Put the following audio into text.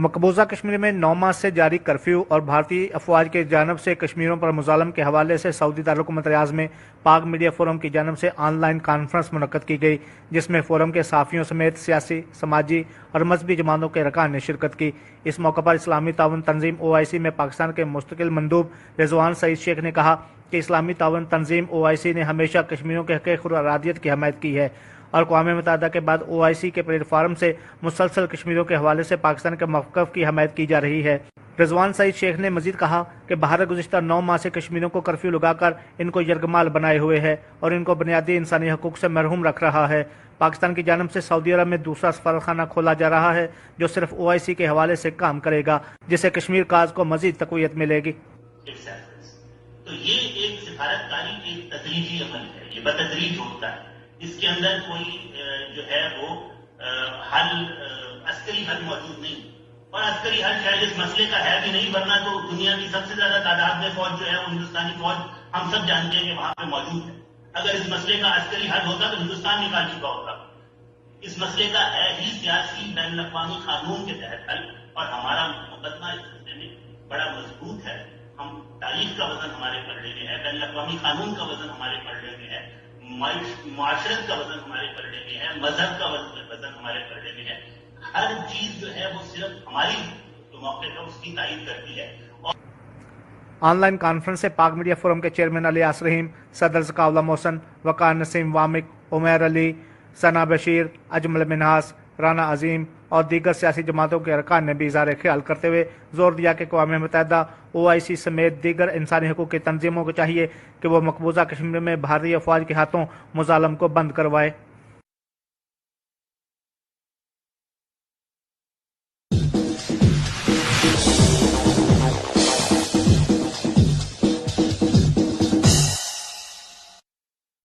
مقبوضہ کشمیر میں 9 ماہ سے جاری کرفیو اور بھارتی افواج کی جانب سے کشمیریوں پر مظالم کے حوالے سے سعودی دارالحکومت ریاض میں پاک میڈیا فورم کی جانب سے آن لائن کانفرنس منعقد کی گئی، جس میں فورم کے صحافیوں سمیت سیاسی، سماجی اور مذہبی جماعتوں کے ارکان نے شرکت کی۔ اس موقع پر اسلامی تعاون تنظیم OIC میں پاکستان کے مستقل مندوب رضوان سعید شیخ نے کہا کہ اسلامی تعاون تنظیم OIC نے ہمیشہ کشمیریوں کے حق خود ارادیت کی حمایت کی ہے اور اقوام متحدہ کے بعد OIC کے پلیٹ فارم سے مسلسل کشمیریوں کے حوالے سے پاکستان کے موقف کی حمایت کی جا رہی ہے۔ رضوان سعید شیخ نے مزید کہا کہ بھارت گزشتہ 9 ماہ سے کشمیریوں کو کرفیو لگا کر ان کو یرغمال بنائے ہوئے ہے اور ان کو بنیادی انسانی حقوق سے محروم رکھ رہا ہے۔ پاکستان کی جانب سے سعودی عرب میں دوسرا سفارتخانہ کھولا جا رہا ہے جو صرف OIC کے حوالے سے کام کرے گا، جس سے کشمیر کاز کو مزید تقویت ملے گی۔ تو یہ ایک سفارتکاری ایک تدریجی عمل ہے، یہ بتدریج ہوتا ہے، اس کے اندر کوئی جو ہے وہ حل عسکری حل موجود نہیں، اور عسکری حل شاید اس مسئلے کا ہے بھی نہیں، ورنہ تو دنیا کی سب سے زیادہ تعداد میں فوج جو ہے وہ ہندوستانی فوج ہم سب جانتے ہیں کہ وہاں پہ موجود ہے۔ اگر اس مسئلے کا عسکری حل ہوتا تو ہندوستان نکال چکا ہوتا۔ اس مسئلے کا ہے ہی سیاسی بین الاقوامی قانون کے تحت حل، اور ہمارا مقدمہ اس مسئلے میں بڑا مضبوط ہے۔ ہم تاریخ کا وزن ہمارے پلڑے میں ہے، بین الاقوامی قانون کا وزن ہمارے پلڑے میں ہے، معاشرت کا وزن ہمارے پلڑے میں ہے، مذہب کا وزن ہمارے پلڑے میں ہے۔ ہر چیز جو ہے وہ صرف ہماری جو موقع ہے اس کی تائید کرتی ہے۔ آن لائن کانفرنس سے پاک میڈیا فورم کے چیئرمین الیاس رحیم، صدر ذکاء اللہ محسن، وقار نسیم وامک، عمیر علی، ثنا بشیر، اجمل منہاس، رانا عظیم اور دیگر سیاسی جماعتوں کے ارکان نے بھی اظہار خیال کرتے ہوئے زور دیا کہ اقوام متحدہ، OIC سمیت دیگر انسانی حقوق کی تنظیموں کو چاہیے کہ وہ مقبوضہ کشمیر میں بھارتی افواج کے ہاتھوں مظالم کو بند کروائے۔